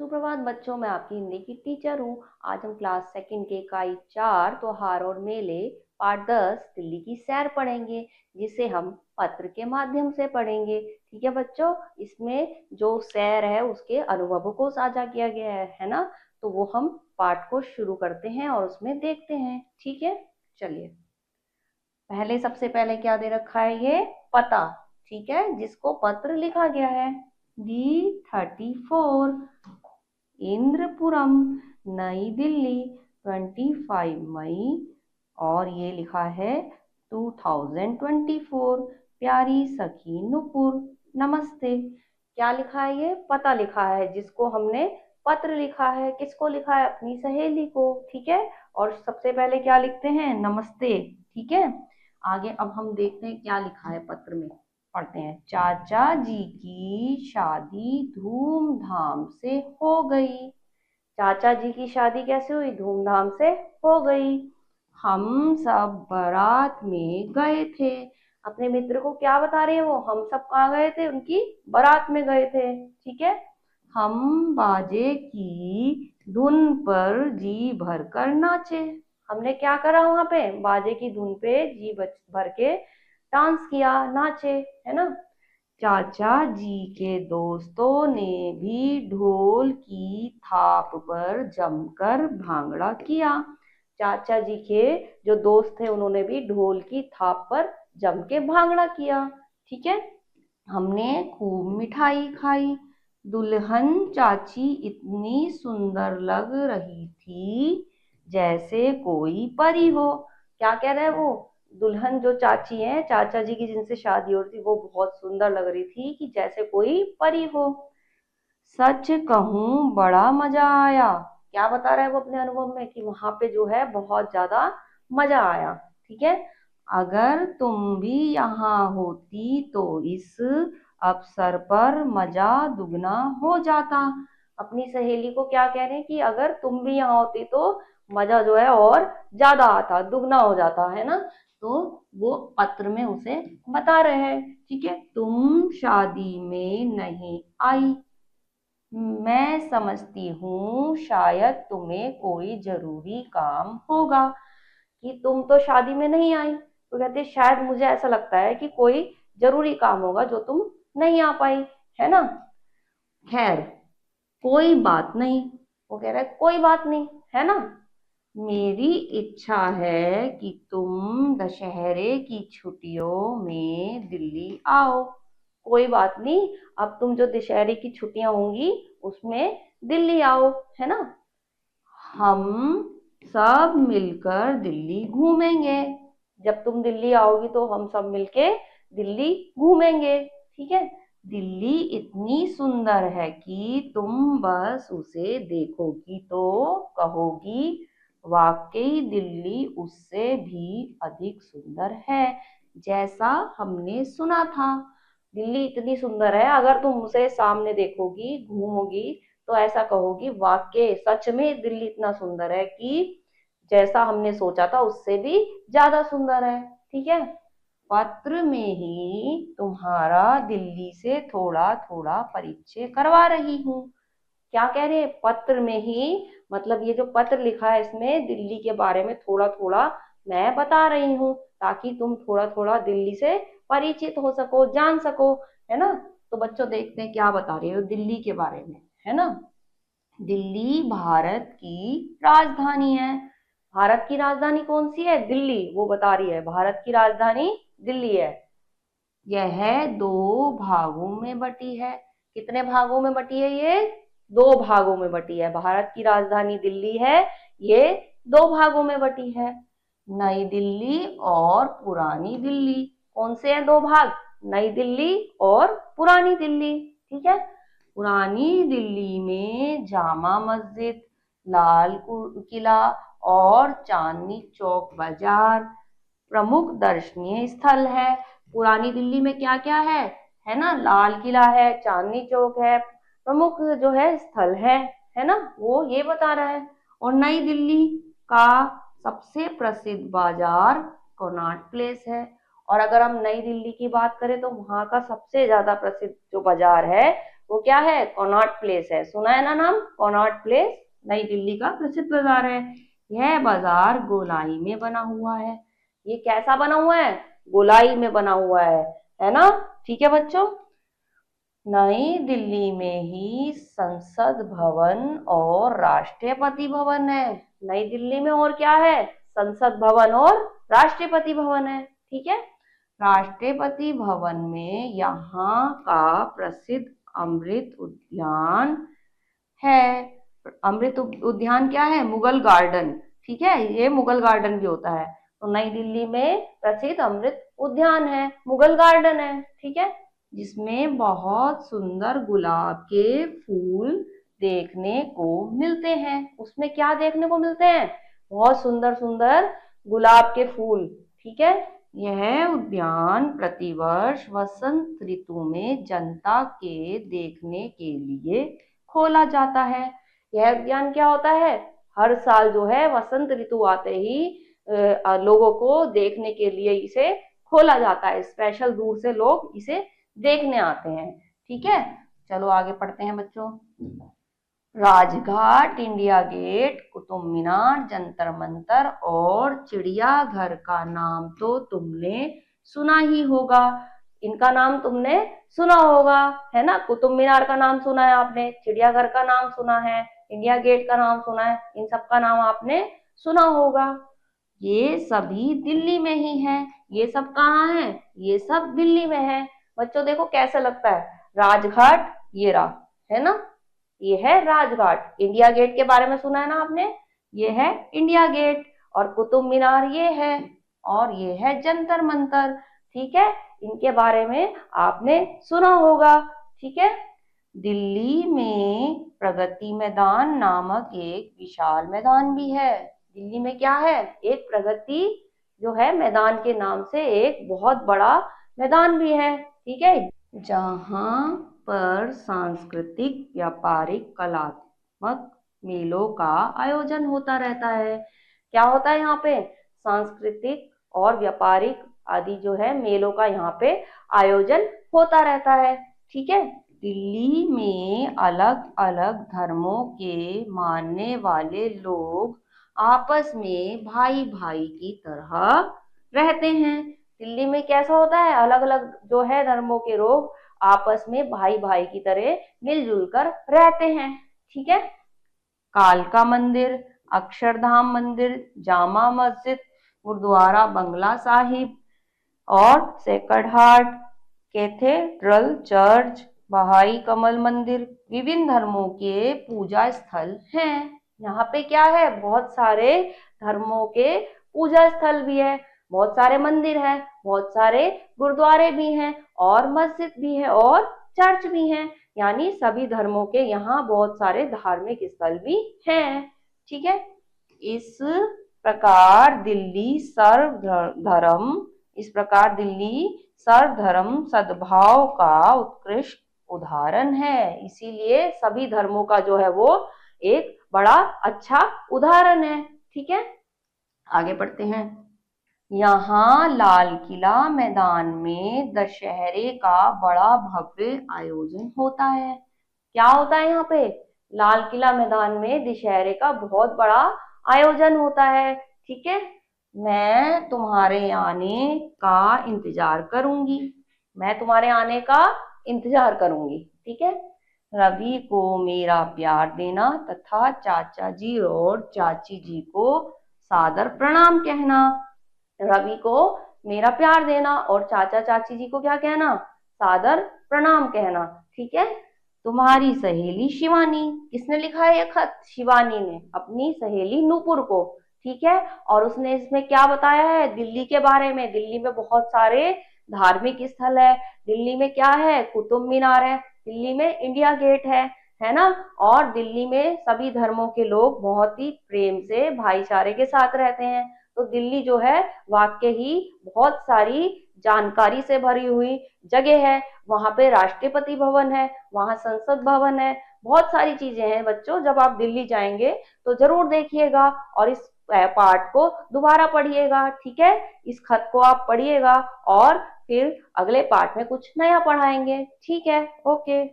सुप्रभात बच्चों, मैं आपकी हिंदी की टीचर हूँ। आज हम क्लास सेकंड के इकाई 4 त्योहार और मेले पाठ 10 दिल्ली की सैर पढ़ेंगे, जिसे हम पत्र के माध्यम से पढ़ेंगे। ठीक है बच्चों, इसमें जो सैर है उसके अनुभवों को साझा किया गया है ना। तो वो हम पाठ को शुरू करते हैं और उसमें देखते हैं। ठीक है, चलिए। सबसे पहले क्या दे रखा है? ये पता। ठीक है, जिसको पत्र लिखा गया है D34 इंद्रपुरम, नई दिल्ली, 25 मई। और ये लिखा है 2024, प्यारी सखी नुपुर, नमस्ते। क्या लिखा है? ये पता लिखा है, जिसको हमने पत्र लिखा है। किसको लिखा है? अपनी सहेली को। ठीक है, और सबसे पहले क्या लिखते हैं? नमस्ते। ठीक है, आगे अब हम देखते हैं क्या लिखा है पत्र में। पढ़ते हैं। चाचा जी की शादी धूमधाम से हो गई। चाचा जी की शादी कैसे हुई? धूमधाम से हो गई। हम सब बारात में गए थे। अपने मित्र को क्या बता रहे हैं वो? हम सब कहाँ गए थे? उनकी बारात में गए थे। ठीक है, हम बाजे की धुन पर जी भर कर नाचे। हमने क्या करा वहां पे? बाजे की धुन पे जी भर के डांस किया, नाचे, है ना। चाचा जी के दोस्तों ने भी ढोल की थाप पर जमकर भांगड़ा किया। चाचा जी के जो दोस्त थे उन्होंने भी ढोल की थाप पर जम के भांगड़ा किया। ठीक है, हमने खूब मिठाई खाई। दुल्हन चाची इतनी सुंदर लग रही थी जैसे कोई परी हो। क्या कह रहे हैं वो? दुल्हन जो चाची है, चाचा जी की जिनसे शादी हो रही थी, वो बहुत सुंदर लग रही थी कि जैसे कोई परी हो। सच कहूं बड़ा मजा आया। क्या बता रहा है वो अपने अनुभव में? कि वहां पे जो है बहुत ज्यादा मजा आया। ठीक है, अगर तुम भी यहाँ होती तो इस अवसर पर मजा दुगना हो जाता। अपनी सहेली को क्या कह रहे हैं? कि अगर तुम भी यहाँ होती तो मजा जो है और ज्यादा आता, दुगना हो जाता, है ना। तो वो पत्र में उसे बता रहे हैं। ठीक है, तुम शादी में नहीं आई, मैं समझती हूँ शायद तुम्हें कोई जरूरी काम होगा। कि तुम तो शादी में नहीं आई, तो कहते शायद मुझे ऐसा लगता है कि कोई जरूरी काम होगा जो तुम नहीं आ पाई, है ना। खैर, कोई बात नहीं। वो कह रहा है कोई बात नहीं, है ना। मेरी इच्छा है कि तुम दशहरे की छुट्टियों में दिल्ली आओ। कोई बात नहीं, अब तुम जो दशहरे की छुट्टियां होंगी उसमें दिल्ली आओ, है ना। हम सब मिलकर दिल्ली घूमेंगे। जब तुम दिल्ली आओगी तो हम सब मिलके दिल्ली घूमेंगे। ठीक है, दिल्ली इतनी सुंदर है कि तुम बस उसे देखोगी तो कहोगी वाकई दिल्ली उससे भी अधिक सुंदर है जैसा हमने सुना था। दिल्ली इतनी सुंदर है, अगर तुम उसे सामने देखोगी, घूमोगी, तो ऐसा कहोगी वाकई सच में दिल्ली इतना सुंदर है कि जैसा हमने सोचा था उससे भी ज्यादा सुंदर है। ठीक है, पत्र में ही तुम्हारा दिल्ली से थोड़ा थोड़ा परिचय करवा रही हूँ। क्या कह रहे हैं? पत्र में ही, मतलब ये जो पत्र लिखा है इसमें दिल्ली के बारे में थोड़ा थोड़ा मैं बता रही हूँ, ताकि तुम थोड़ा थोड़ा दिल्ली से परिचित हो सको, जान सको, है ना। तो बच्चों देखते हैं क्या बता रही हो दिल्ली के बारे में, है ना। दिल्ली भारत की राजधानी है। भारत की राजधानी कौन सी है? दिल्ली। वो बता रही है भारत की राजधानी दिल्ली है। यह दो भागों में बटी है। कितने भागों में बटी है ये? दो भागों में बटी है। भारत की राजधानी दिल्ली है, ये दो भागों में बटी है। नई दिल्ली और पुरानी दिल्ली। कौन से हैं दो भाग? नई दिल्ली और पुरानी दिल्ली। ठीक है, पुरानी दिल्ली में जामा मस्जिद, लाल किला और चांदनी चौक बाजार प्रमुख दर्शनीय स्थल है। पुरानी दिल्ली में क्या क्या है ना, लाल किला है, चांदनी चौक है, प्रमुख जो है स्थल है ना, वो ये बता रहा है। और नई दिल्ली का सबसे प्रसिद्ध बाजार कनॉट प्लेस है। और अगर हम नई दिल्ली की बात करें तो वहां का सबसे ज्यादा प्रसिद्ध जो बाजार है वो क्या है, कनॉट प्लेस है। सुना है ना नाम, कनॉट प्लेस नई दिल्ली का प्रसिद्ध बाजार है। यह बाजार गोलाई में बना हुआ है। ये कैसा बना हुआ है, गोलाई में बना हुआ है ना। ठीक है बच्चों, नई दिल्ली में ही संसद भवन और राष्ट्रपति भवन है। नई दिल्ली में और क्या है, संसद भवन और राष्ट्रपति भवन है। ठीक है, राष्ट्रपति भवन में यहाँ का प्रसिद्ध अमृत उद्यान है। अमृत उद्यान क्या है, मुगल गार्डन। ठीक है, ये मुगल गार्डन भी होता है। तो नई दिल्ली में प्रसिद्ध अमृत उद्यान है, मुगल गार्डन है। ठीक है, जिसमें बहुत सुंदर गुलाब के फूल देखने को मिलते हैं। उसमें क्या देखने को मिलते हैं, बहुत सुंदर सुंदर गुलाब के फूल। ठीक है, यह उद्यान प्रतिवर्ष वसंत ऋतु में जनता के देखने के लिए खोला जाता है। यह उद्यान क्या होता है, हर साल जो है वसंत ऋतु आते ही लोगों को देखने के लिए इसे खोला जाता है। स्पेशल दूर से लोग इसे देखने आते हैं। ठीक है, चलो आगे पढ़ते हैं बच्चों। राजघाट, इंडिया गेट, कुतुब मीनार, जंतर मंतर और चिड़ियाघर का नाम तो तुमने सुना ही होगा। इनका नाम तुमने सुना होगा, है ना। कुतुब मीनार का नाम सुना है आपने, चिड़ियाघर का नाम सुना है, इंडिया गेट का नाम सुना है, इन सब का नाम आपने सुना होगा। ये सभी दिल्ली में ही है। ये सब कहाँ है, ये सब दिल्ली में है। बच्चों देखो कैसा लगता है, राजघाट ये रहा, है ना, ये है राजघाट। इंडिया गेट के बारे में सुना है ना आपने, ये है इंडिया गेट। और कुतुब मीनार ये है, और ये है जंतर मंतर। ठीक है, इनके बारे में आपने सुना होगा। ठीक है, दिल्ली में प्रगति मैदान नामक एक विशाल मैदान भी है। दिल्ली में क्या है, एक प्रगति जो है मैदान के नाम से एक बहुत बड़ा मैदान भी है। ठीक है, जहां पर सांस्कृतिक, व्यापारिक, कलात्मक मेलों का आयोजन होता रहता है। क्या होता है यहाँ पे, सांस्कृतिक और व्यापारिक आदि जो है मेलों का यहाँ पे आयोजन होता रहता है। ठीक है, दिल्ली में अलग अलग धर्मों के मानने वाले लोग आपस में भाई भाई की तरह रहते हैं। दिल्ली में कैसा होता है, अलग अलग जो है धर्मों के लोग आपस में भाई भाई की तरह मिलजुल कर रहते हैं। ठीक है, कालका मंदिर, अक्षरधाम मंदिर, जामा मस्जिद, गुरुद्वारा बंगला साहिब और सेक्रेड हार्ट, कैथेड्रल चर्च, बहाई कमल मंदिर विभिन्न धर्मों के पूजा स्थल हैं। यहाँ पे क्या है, बहुत सारे धर्मों के पूजा स्थल भी है, बहुत सारे मंदिर हैं, बहुत सारे गुरुद्वारे भी हैं और मस्जिद भी है और चर्च भी हैं। यानी सभी धर्मों के यहाँ बहुत सारे धार्मिक स्थल भी हैं। ठीक है, इस प्रकार दिल्ली सर्वधर्म सद्भाव का उत्कृष्ट उदाहरण है। इसीलिए सभी धर्मों का जो है वो एक बड़ा अच्छा उदाहरण है। ठीक है, आगे बढ़ते हैं। यहाँ लाल किला मैदान में दशहरे का बड़ा भव्य आयोजन होता है। क्या होता है यहाँ पे, लाल किला मैदान में दशहरे का बहुत बड़ा आयोजन होता है। ठीक है, मैं तुम्हारे आने का इंतजार करूंगी, मैं तुम्हारे आने का इंतजार करूंगी। ठीक है, रवि को मेरा प्यार देना तथा चाचा जी और चाची जी को सादर प्रणाम कहना। रवि को मेरा प्यार देना और चाचा चाची जी को क्या कहना, सादर प्रणाम कहना। ठीक है, तुम्हारी सहेली शिवानी। किसने लिखा है ये खत, शिवानी ने अपनी सहेली नूपुर को। ठीक है, और उसने इसमें क्या बताया है, दिल्ली के बारे में। दिल्ली में बहुत सारे धार्मिक स्थल है। दिल्ली में क्या है, कुतुब मीनार है, दिल्ली में इंडिया गेट है ना। और दिल्ली में सभी धर्मों के लोग बहुत ही प्रेम से भाईचारे के साथ रहते हैं। तो दिल्ली जो है वाकई ही बहुत सारी जानकारी से भरी हुई जगह है। वहां पे राष्ट्रपति भवन है, वहां संसद भवन है, बहुत सारी चीजें हैं। बच्चों जब आप दिल्ली जाएंगे तो जरूर देखिएगा और इस पार्ट को दोबारा पढ़िएगा। ठीक है, इस खत को आप पढ़िएगा और फिर अगले पार्ट में कुछ नया पढ़ाएंगे। ठीक है, ओके।